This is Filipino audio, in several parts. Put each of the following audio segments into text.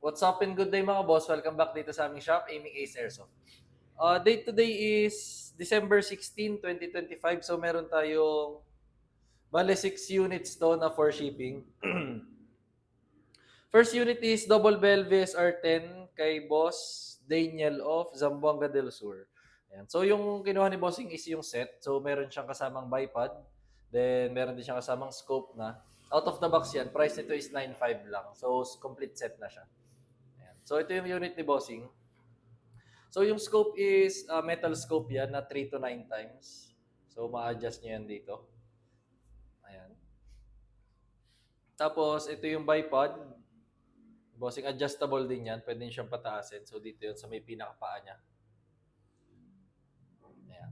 What's up and good day mga boss? Welcome back dito sa aming shop, Aiming Ace Airsoft. Date today is December 16, 2025. So meron tayong bale 6 units to na for shipping. First unit is Double Bell VSR-10 kay Boss Daniel of Zamboanga del Sur. Ayan. So yung kinuha ni Bossing is yung set. So meron siyang kasamang bipod. Then meron din siyang kasamang scope na. Out of the box yan. Price nito is 9.5 lang. So complete set na siya. Ayan. So ito yung unit ni Bossing. So yung scope is metal scope yan na 3 to 9 times. So ma-adjust nyo yan dito. Ayan. Tapos ito yung bipod. Bossing adjustable din yan. Pwede siyang pataasin. So dito yun sa may pinakapaa niya. Ayan.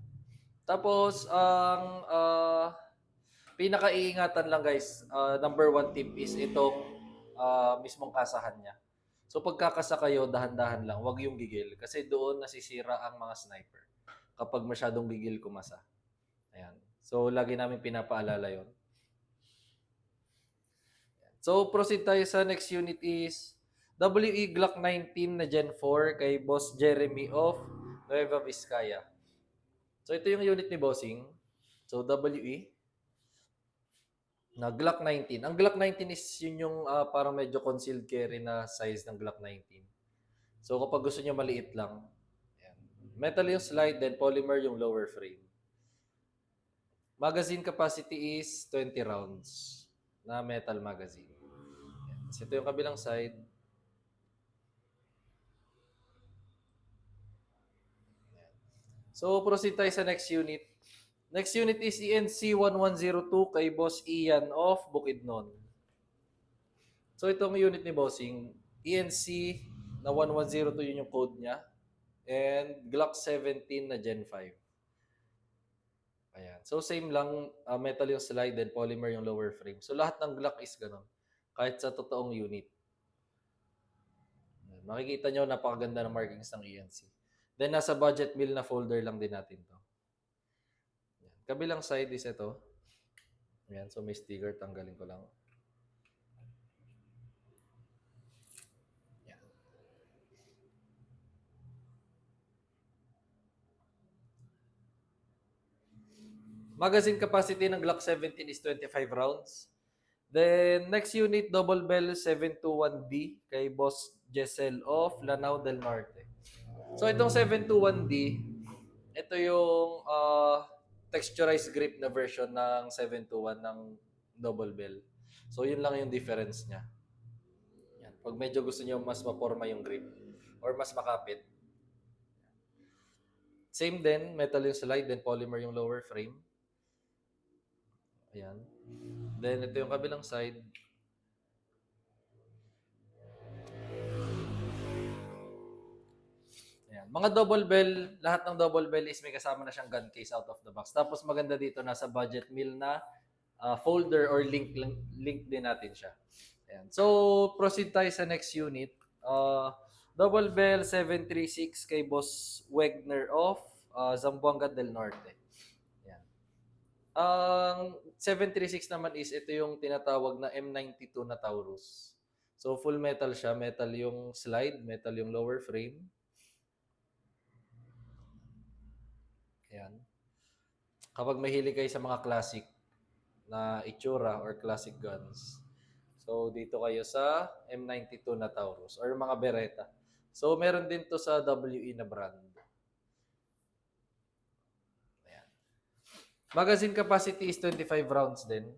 Tapos ang pinaka-iingatan lang guys, number one tip is itong mismong kasahan niya. So pagkakasa kayo, dahan-dahan lang. Huwag yung gigil. Kasi doon nasisira ang mga sniper kapag masyadong gigil kumasa. Ayan. So lagi namin pinapaalala yon. So proceed tayo sa next unit is WE Glock 19 na Gen 4 kay Boss Jeremy of Nueva Vizcaya. So ito yung unit ni Bossing. So WE na Glock 19. Ang Glock 19 is yun yung parang medyo concealed carry na size ng Glock 19. So kapag gusto niyo maliit lang, ayan. Metal yung slide, then polymer yung lower frame. Magazine capacity is 20 rounds na metal magazine. Ayan. So ito yung kabilang side. Ayan. So proceed tayo sa next unit. Next unit is ENC 1102 kay Boss Ian of Bukidnon. So itong unit ni Bossing, ENC na 1102 yun yung code niya. And Glock 17 na Gen 5. Ayan. So same lang, metal yung slide and polymer yung lower frame. So lahat ng Glock is ganun. Kahit sa totoong unit. Ayan. Makikita nyo, napakaganda ng markings ng ENC. Then nasa budget mill na folder lang din natin to. Ayan. Kabilang side is ito. Ayan. So may sticker, tanggalin ko lang. Ayan. Magazine capacity ng Glock 17 is 25 rounds. Then, next unit, Double Bell 721D kay Boss Jessel of Lanao del Norte. So, itong 721D, ito yung texturized grip na version ng 721 ng Double Bell. So, yun lang yung difference niya. Yan. Pag medyo gusto niyo mas maporma yung grip or mas makapit. Same din, metal yung slide, then polymer yung lower frame. Ayan. Then, ito yung kabilang side. Ayan. Mga double bell, lahat ng double bell is may kasama na siyang gun case out of the box. Tapos maganda dito, nasa budget meal na folder or link din natin siya. Ayan. So, proceed tayo sa next unit. Double bell 736 kay Boss Wegner of Zamboanga del Norte. Ayan. Ang 736 naman is ito yung tinatawag na M92 na Taurus. So, full metal siya. Metal yung slide, metal yung lower frame. Ayan. Kapag mahilig kayo sa mga classic na itsura or classic guns, so dito kayo sa M92 na Taurus or mga Beretta. So meron din to sa WE na brand. Ayan. Magazine capacity is 25 rounds din.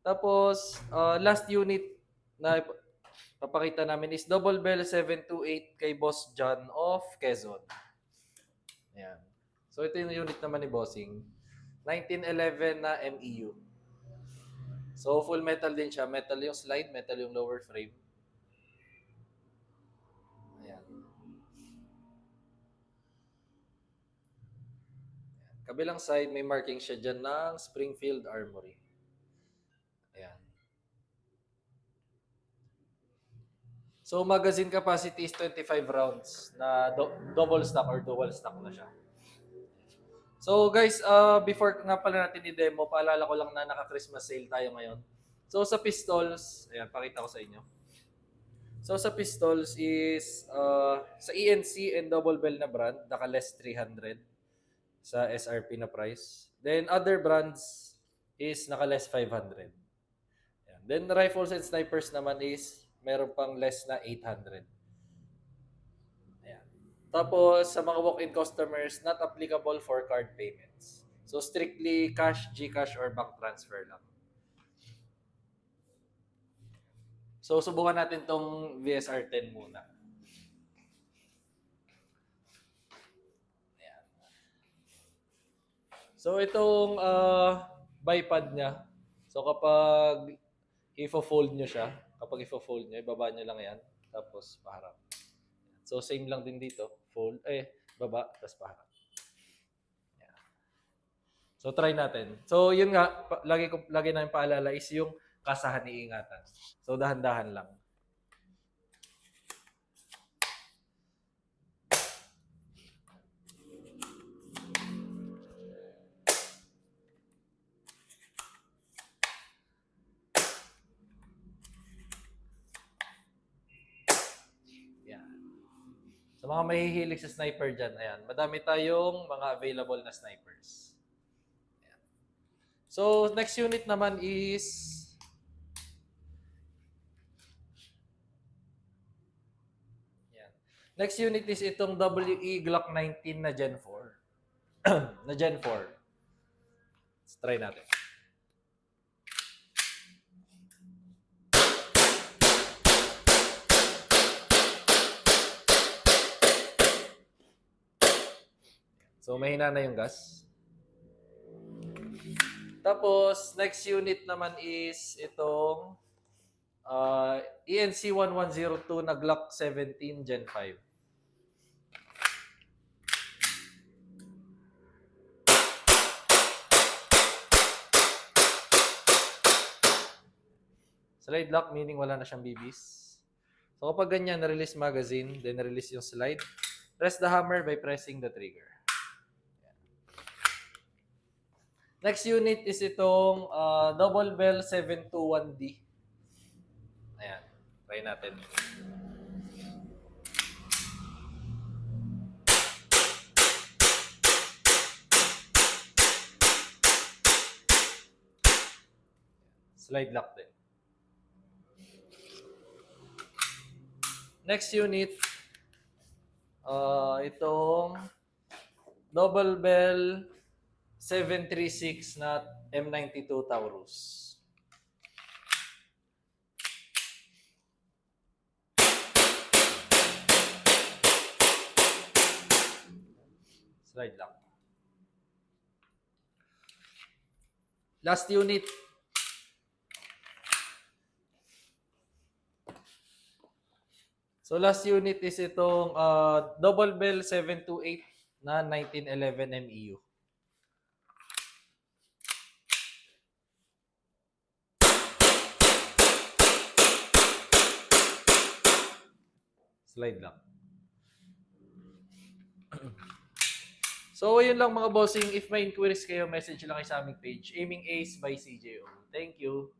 Tapos last unit na papakita namin is Double Bell 728 kay Boss John of Quezon. Ayan. So ito yung unit naman ni Bossing. 1911 na MEU. So full metal din siya. Metal yung slide, metal yung lower frame. Ayan. Kabilang side, may marking siya dyan ng Springfield Armory. Ayan. So magazine capacity is 25 rounds na double stack or dual stack na siya. So guys, before nga pala natin i-demo, paalala ko lang na naka-Christmas sale tayo ngayon. So sa pistols, ayan, pakita ko sa inyo. So sa pistols is sa ENC and double bell na brand, naka-less 300 sa SRP na price. Then other brands is naka-less 500. Yan. Then rifles and snipers naman is meron pang less na 800. Ayan. Tapos sa mga walk-in customers, not applicable for card payments. So strictly cash, GCash or bank transfer lang. So subukan natin tong VSR10 muna. Ayan. So itong bipod niya. So kapag i-fold nyo siya, ibaba nyo lang yan, tapos paharap. So same lang din dito, baba, tapos paharap. Ayan. So try natin. So yun nga, lagi namin paalala is yung kasahan iingatan. So dahan-dahan lang. Sa mga mahihilig sa sniper dyan, ayan, madami tayong mga available na snipers. Ayan. So, next unit naman is ayan. Next unit is itong WE Glock 19 na Gen 4. na Gen 4. Let's try natin. So, mahina na yung gas. Tapos, next unit naman is itong ENC 1102 na Glock 17 Gen 5. Slide lock, meaning wala na siyang BBs. So, kapag ganyan, na-release magazine, then na-release yung slide, press the hammer by pressing the trigger. Next unit is itong Double Bell 721D. Ayan. Try natin. Slide lock din. Next unit, itong Double Bell 736 na M92 Taurus. Slide lock. Last unit. So last unit is itong Double Bell 728 na 1911 MEU. Slide lang. So, yun lang mga bossing. If may inquiries kayo, message lang kayo sa aming page. Aiming Ace by CJO. Thank you.